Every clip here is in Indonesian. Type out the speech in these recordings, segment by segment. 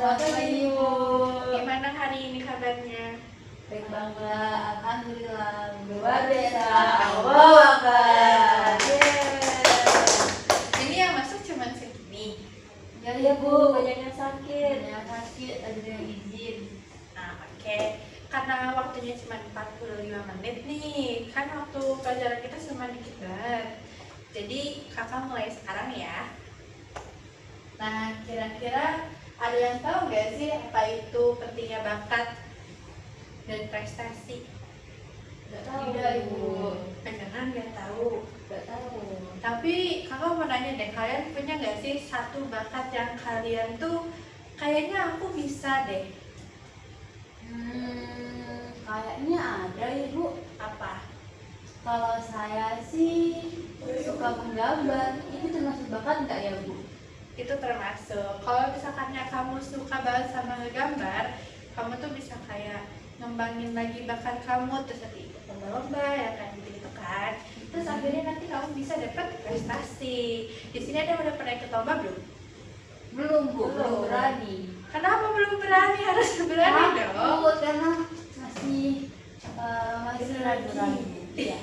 Selamat pagi Ibu. Gimana hari ini kabarnya? Baik banget, alhamdulillah. Luar biasa. Allahu Akbar. Ini yang masuk cuma segini. Ya Bu, banyak yang sakit. Banyak sakit, ada yang izin. Nah, oke. Karena waktunya cuma 45 menit nih. Kan waktu pelajaran kita cuma dikit banget. Jadi kakak mulai sekarang ya. Nah, kira-kira ada yang tahu nggak sih apa itu pentingnya bakat dan prestasi? Gak tahu. Tidak Ibu. Beneran nggak tahu. Gak tahu. Tapi kakak mau nanya deh, kalian punya nggak sih satu bakat yang kalian tuh kayaknya aku bisa deh? Kayaknya ada Ibu. Apa? Kalau saya sih suka menggambar. Itu termasuk bakat nggak ya Bu? Itu termasuk. Kalau misalkannya kamu suka banget sama ngegambar, kamu tuh bisa kayak ngembangin lagi bakat kamu, terus nanti ikut lomba-lomba ya kan gitu kan. Terus akhirnya nanti kamu bisa dapat prestasi. Di sini ada yang udah pernah ikut lomba belum? Belum Bu, belum Belum. berani. Kenapa belum berani? Harus berani dong. Takut karena masih ragu-ragu. Iya.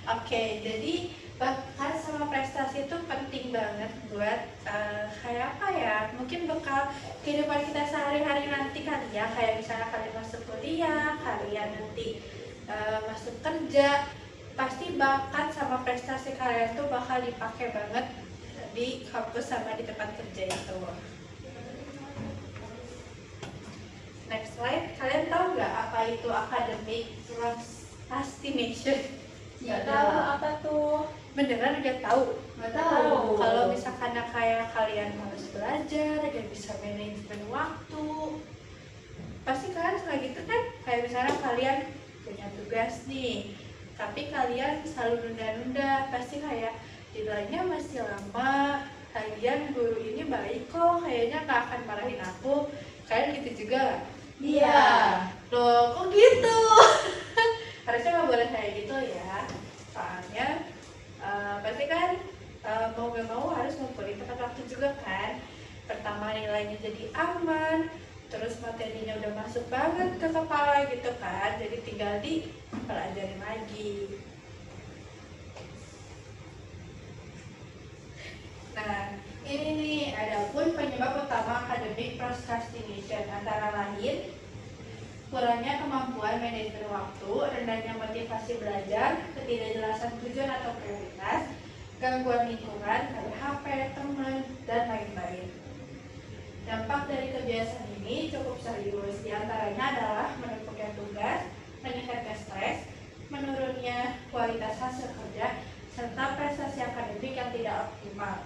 Oke, jadi bakat sama prestasi itu penting banget buat kayak apa ya? Mungkin bekal kehidupan kita sehari-hari nanti kali ya. Kayak misalnya kalian masuk kuliah, kalian nanti masuk kerja, pasti bakat sama prestasi kalian tuh bakal dipakai banget di kampus sama di tempat kerja itu. Next slide, kalian tahu nggak apa itu academic procrastination? Nggak tahu apa tuh. Beneran nggak tahu? Nggak tahu. Kalau misalkan kayak kalian harus belajar, gak bisa manajemen waktu, pasti kalian suka gitu kan? Kayak misalnya kalian punya tugas nih, tapi kalian selalu nunda-nunda, pasti kayak deadline-nya masih lama. Lagian guru ini baik kok, kayaknya nggak akan marahin aku. Kalian gitu juga nggak? Iya. Loh, kok gitu? Harusnya nggak boleh kayak gitu ya. Soalnya pasti kan mau gak mau harus ngumpulin tepat waktu juga kan. Pertama nilainya jadi aman, terus materinya udah masuk banget ke kepala gitu kan. Jadi tinggal dipelajarin lagi. Nah, ini nih, adapun penyebab utama academic procrastination antara lain kurangnya kemampuan manajemen waktu, rendahnya motivasi belajar, ketidakjelasan tujuan atau prioritas, gangguan lingkungan, kayak HP, teman, dan lain-lain. Dampak dari kebiasaan ini cukup serius, di antaranya adalah menumpuknya tugas, meningkatnya stres, menurunnya kualitas hasil kerja, serta prestasi akademik yang tidak optimal.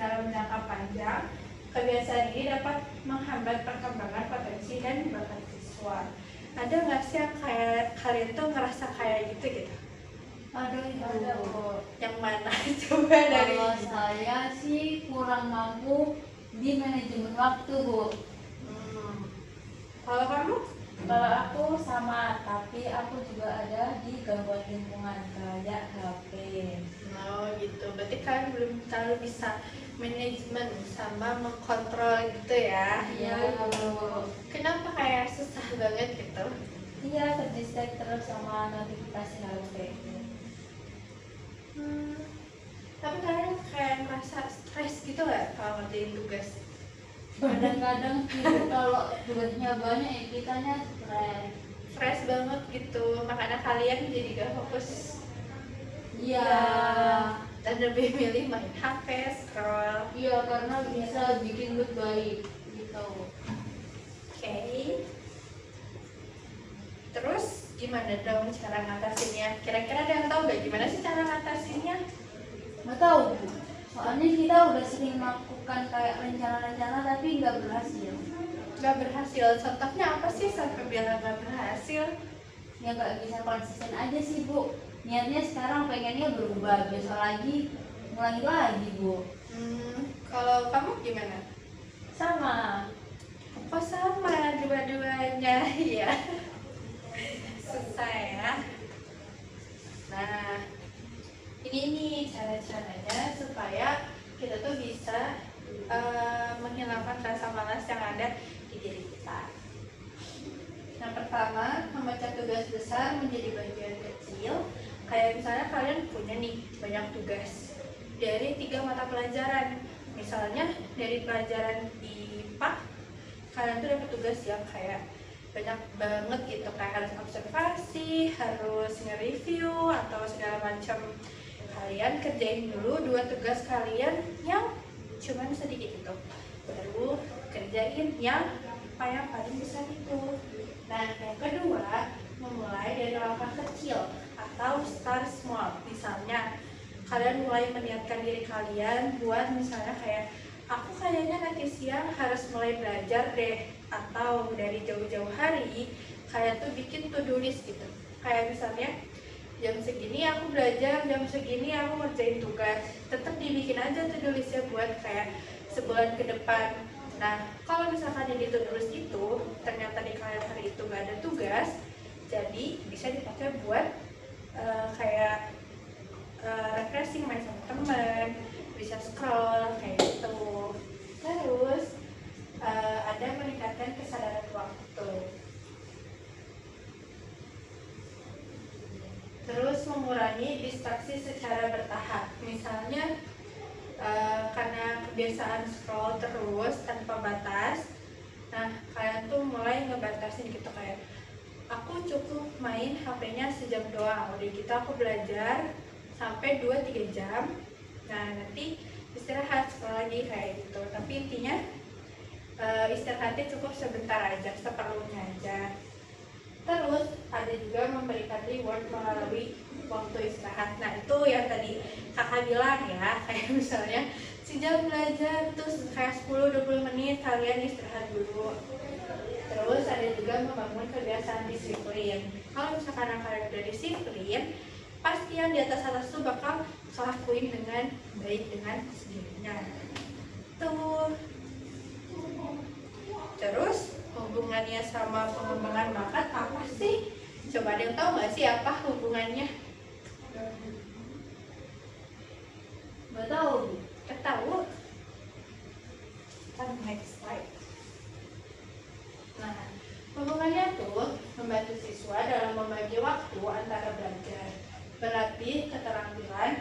Dalam jangka panjang, kebiasaan ini dapat menghambat perkembangan potensi dan bakat siswa. Ada nggak sih yang kayak kalian tuh ngerasa kayak gitu? Ada Bu. Yang mana? Coba dari. Kalau saya sih kurang mampu di manajemen waktu Bu. Kalau kamu? Kalau aku sama, tapi aku juga ada di gangguan lingkungan kayak HP. Oh gitu. Berarti kalian belum terlalu bisa manajemen sama mengkontrol gitu ya? Iya Bu. Kenapa kayak susah banget gitu? Iya, terdistract terus sama notifikasi HP. Tapi kalian kayak merasa stres gitu nggak kalau ngerjain tugas? Kadang-kadang sih kalau tugasnya banyak ya kitanya stres. Stres banget gitu, makanya kalian jadi gak fokus. Iya. Dan lebih milih main HP, scroll. Iya, karena bisa bikin mood baik gitu. Oke. Terus gimana dong cara ngatasinnya? Kira-kira ada yang tahu nggak gimana sih cara ngatasinnya? Nggak tahu Bu. Soalnya kita udah sering melakukan kayak rencana-rencana tapi nggak berhasil. Nggak berhasil. Contohnya apa sih sampai bilang nggak berhasil? Ya nggak bisa konsisten aja sih Bu. Niatnya sekarang pengennya berubah, besok lagi mulai lagi Bu. Kalau kamu gimana? Sama. Kok sama dua-duanya ya? Susah ya. Nah, ini nih cara-caranya supaya kita tuh bisa menghilangkan rasa malas yang ada di diri kita. Yang pertama, memecah tugas besar menjadi bagian kecil. Kayak misalnya kalian punya nih banyak tugas dari 3 mata pelajaran. Misalnya dari pelajaran IPA, kalian tuh dapat tugas yang kayak banyak banget gitu, kayak harus observasi, harus nge-review atau segala macam. Kalian kerjain dulu 2 tugas kalian yang cuman sedikit itu, baru kerjain yang paling besar itu. Nah, yang kedua, memulai dari langkah kecil atau start small. Misalnya, kalian mulai meniatkan diri kalian buat misalnya kayak, aku kayaknya nanti siang harus mulai belajar deh. Atau dari jauh-jauh hari, kalian tuh bikin to-do list gitu. Kayak misalnya, jam segini aku belajar, jam segini aku ngerjain tugas. Tetap dibikin aja to-do listnya buat kayak sebulan ke depan. Nah, kalau misalkan yang ditulis itu ternyata di kalian hari itu nggak ada tugas, jadi bisa dipakai buat kayak refreshing, main sama teman, bisa scroll kayak gitu. Terus ada meningkatkan kesadaran waktu. Terus mengurangi distraksi secara bertahap. Misalnya karena kebiasaan scroll terus tanpa batas, nah kalian tuh mulai ngebatasin gitu, kayak aku cukup main HP-nya sejam doang, udah gitu aku belajar sampai 2-3 jam, nah nanti istirahat scroll lagi kayak gitu. Tapi intinya istirahatnya cukup sebentar aja, seperlunya aja. Terus ada juga memberikan reward melalui waktu istirahat. Nah itu yang tadi kakak bilang ya, kayak misalnya sejam belajar terus kayak 10-20 menit kalian istirahat dulu. Terus ada juga membangun kebiasaan disiplin. Kalau misalkan kalian udah disiplin, pasti yang di atas tuh bakal ngelakuin dengan baik dengan sendirinya. Tuh. Terus hubungannya sama pengembangan bakat apa sih? Coba ada yang tahu nggak sih apa hubungannya? Nggak tahu. Ketahu? Kan next slide. Nah, hubungannya tuh membantu siswa dalam membagi waktu antara belajar, berlatih keterampilan,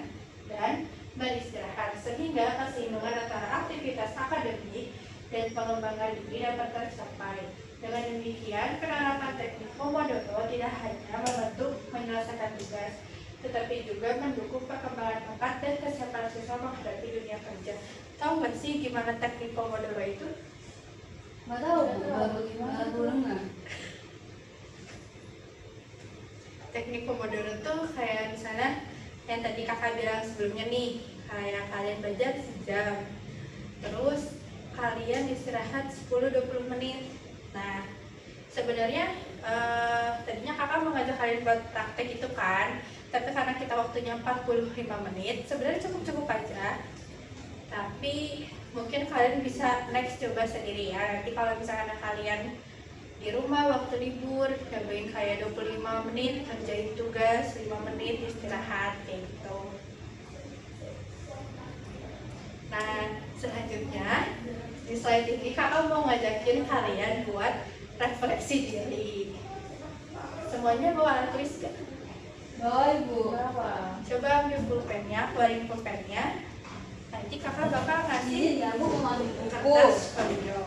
dan beristirahat, sehingga keseimbangan antara aktivitas akademik dan pengembangan diri dapat tercapai. Dengan demikian, penerapan teknik Pomodoro tidak hanya membantu menyelesaikan tugas, tetapi juga mendukung perkembangan bakat dan kesiapan siswa menghadapi dunia kerja. Tahu nggak sih gimana teknik Pomodoro itu? Nggak tahu, bagaimana bulangnya? Teknik Pomodoro tuh kayak misalnya yang tadi kakak bilang sebelumnya nih, kayak kalian belajar sejam, terus kalian istirahat 10-20 menit. Nah, sebenarnya tadinya kakak mau ngajak kalian buat praktek itu kan, tapi karena kita waktunya 45 menit, sebenarnya cukup-cukup aja. Tapi mungkin kalian bisa next coba sendiri ya. Nanti kalau misalkan kalian di rumah waktu libur, cobain kayak 25 menit kerjain tugas, 5 menit istirahat kayak gitu. Nah, selanjutnya di slide ini kakak mau ngajakin kalian buat refleksi diri. Semuanya bawa alat tulis gak? Bawa ibu. Coba ambil pulpennya, keluarin pulpennya. Nanti kakak bakal ngasih Ini kamu mau ambil buku. kertas folio.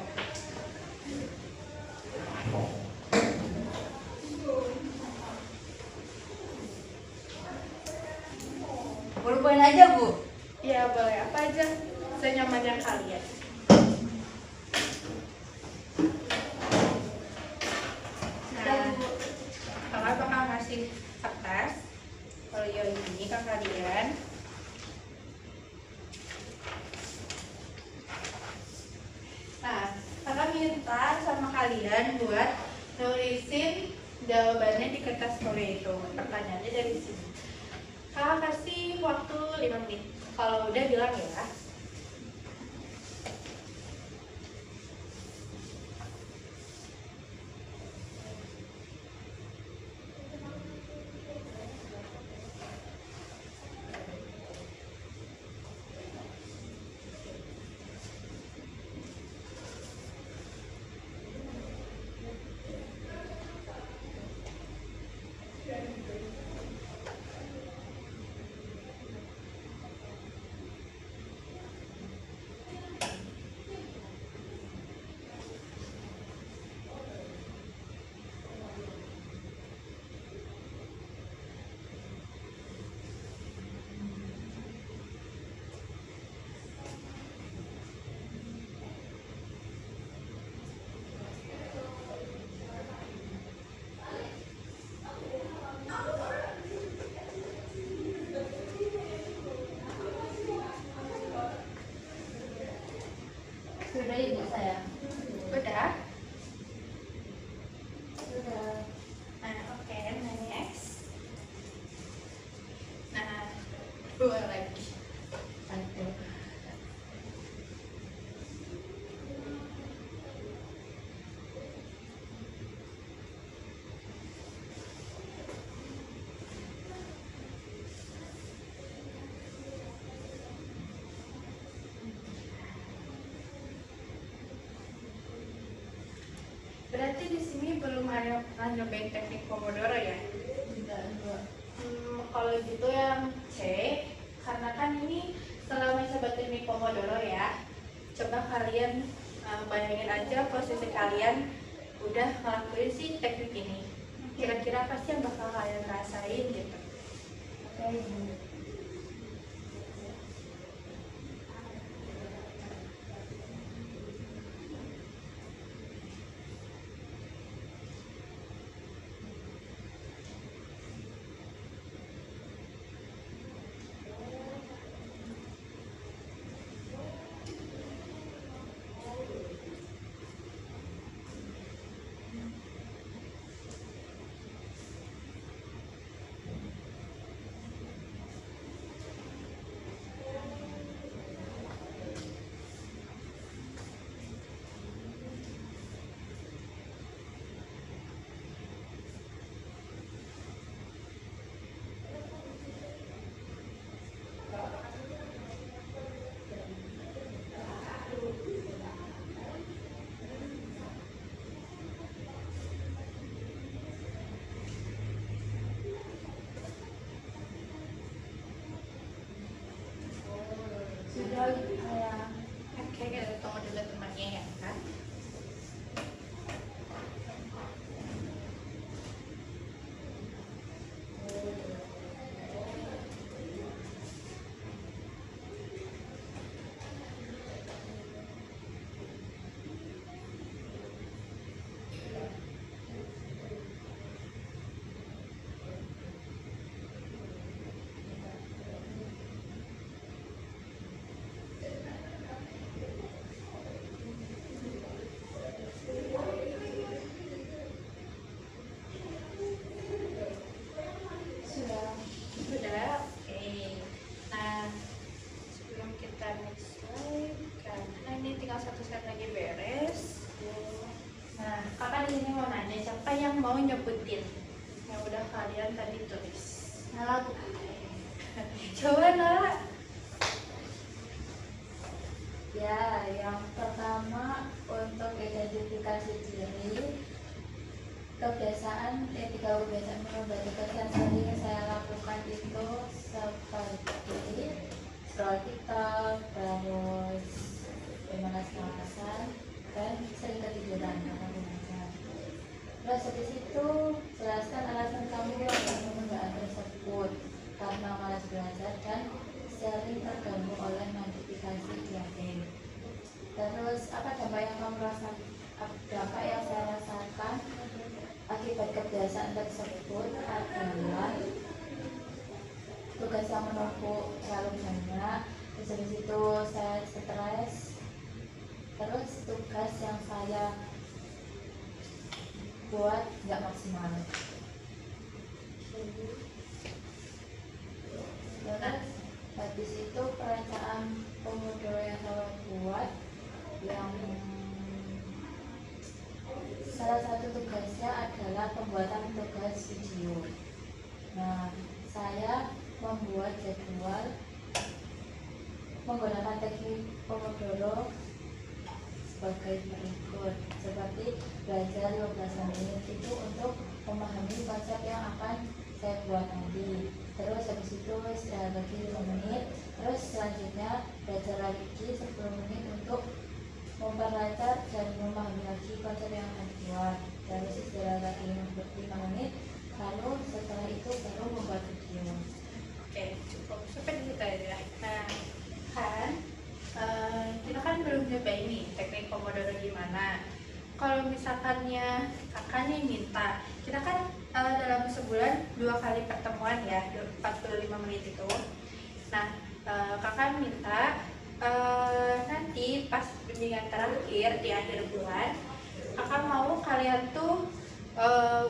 Pulpen aja bu. Ya boleh apa aja senyamannya kalian. Nah, kakak bakal ngasih kertas folio ini ke kalian. Nah, kakak minta sama kalian buat nulisin jawabannya di kertas folio itu. Pertanyaannya dari sini. Kakak kasih waktu 5 menit. Kalau udah bilang ya. Udah? Sudah. Nah, oke, next. Nah, dua lagi. Aduh. Berarti di sini belum ada yang pernah nyobain teknik Pomodoro ya? Enggak. Kalau gitu yang C, karena kan ini setelah mencoba teknik Pomodoro ya, coba kalian bayangin aja posisi kalian udah ngelakuin si teknik ini. Kira-kira apa sih yang bakal kalian rasain gitu? Oke, Bu. Sudah, ayah. Oke, kita tunggu dulu temannya ya kan? Sudah. Sudah, oke. Nah, sebelum kita next slide, karena ini tinggal satu slide lagi beres. Nah, kakak di sini mau nanya siapa yang mau nyebutin yang udah kalian tadi tulis. Salah, Bu. Coba Nala. Ya, yang pertama untuk identifikasi diri, tiga kebiasaan pribadi yang sering saya lakukan itu seperti scroll TikTok, terus pemanas-pemanasan, dan sering ketiduran karena belajar. Terus habis itu jelaskan alasan kamu melakukan penundaan tersebut karena malas belajar dan sering terganggu oleh notifikasi email. Terus apa dampak yang kamu rasakan? Dampak yang saya rasakan akibat kebiasaan tersebut adalah tugas yang menumpuk terlalu banyak. Terus habis itu saya stres. Terus tugas yang saya buat nggak maksimal. Terus habis itu perencanaan Pomodoro yang saya buat, yang salah satu tugasnya adalah pembuatan tugas video. Nah, saya membuat jadwal menggunakan teknik Pomodoro sebagai berikut, seperti belajar 15 menit itu untuk memahami konsep yang akan saya buat nanti. Terus habis itu istirahat lagi 5 menit. Terus selanjutnya belajar lagi 10 menit untuk memperlancar dan memahami lagi konsep yang akan dibuat. Terus istirahat lagi 5 menit. Lalu setelah itu baru membuat video. Oke, cukup sampai di situ aja. Nah, kan kita kan belum nyoba ini teknik Pomodoro gimana. Kalau misalkannya kakak nih minta, kita kan dalam sebulan 2 kali pertemuan ya, 45 menit itu. Nah, kakak minta nanti pas bimbingan terakhir di akhir bulan, Kakak mau kalian tuh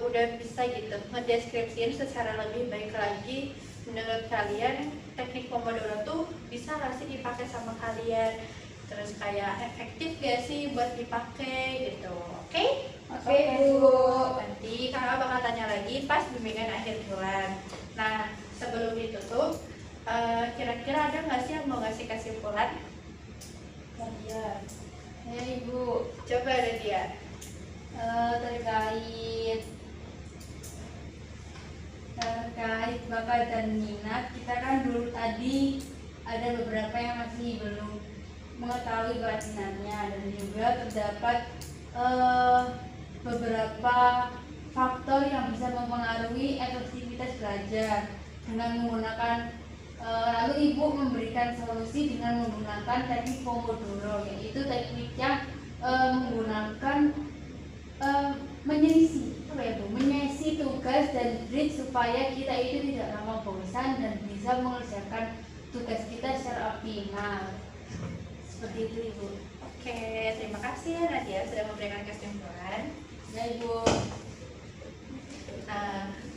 udah bisa gitu ngedeskripsiin secara lebih baik lagi menurut kalian teknik Pomodoro tuh bisa nggak sih dipakai sama kalian, terus kayak efektif gak sih buat dipakai gitu. Oke? Oke, Bu. Nanti kakak bakal tanya lagi pas bimbingan akhir bulan. Nah, sebelum itu tuh kira-kira ada nggak sih yang mau ngasih kesimpulan? Ya, ya Ibu. Coba ada dia. Terkait bakat dan minat, kita kan dulu tadi ada beberapa yang masih belum mengetahui bakat minatnya, dan juga terdapat beberapa faktor yang bisa mempengaruhi efektivitas belajar dengan menggunakan lalu Ibu memberikan solusi dengan menggunakan teknik Pomodoro, yaitu teknik yang menggunakan menyisi tugas dan bridge supaya kita itu tidak lama bosan dan bisa mengerjakan tugas kita secara optimal. Seperti itu, Ibu. Oke, terima kasih ya Nadia sudah memberikan kesimpulan. Ya, Ibu.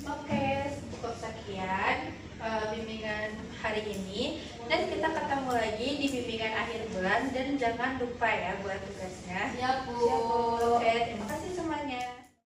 Oke, cukup sekian bimbingan hari ini, dan kita ketemu lagi di bimbingan akhir bulan, dan jangan lupa ya buat tugasnya. Ya, Bu. Oke, terima kasih semuanya.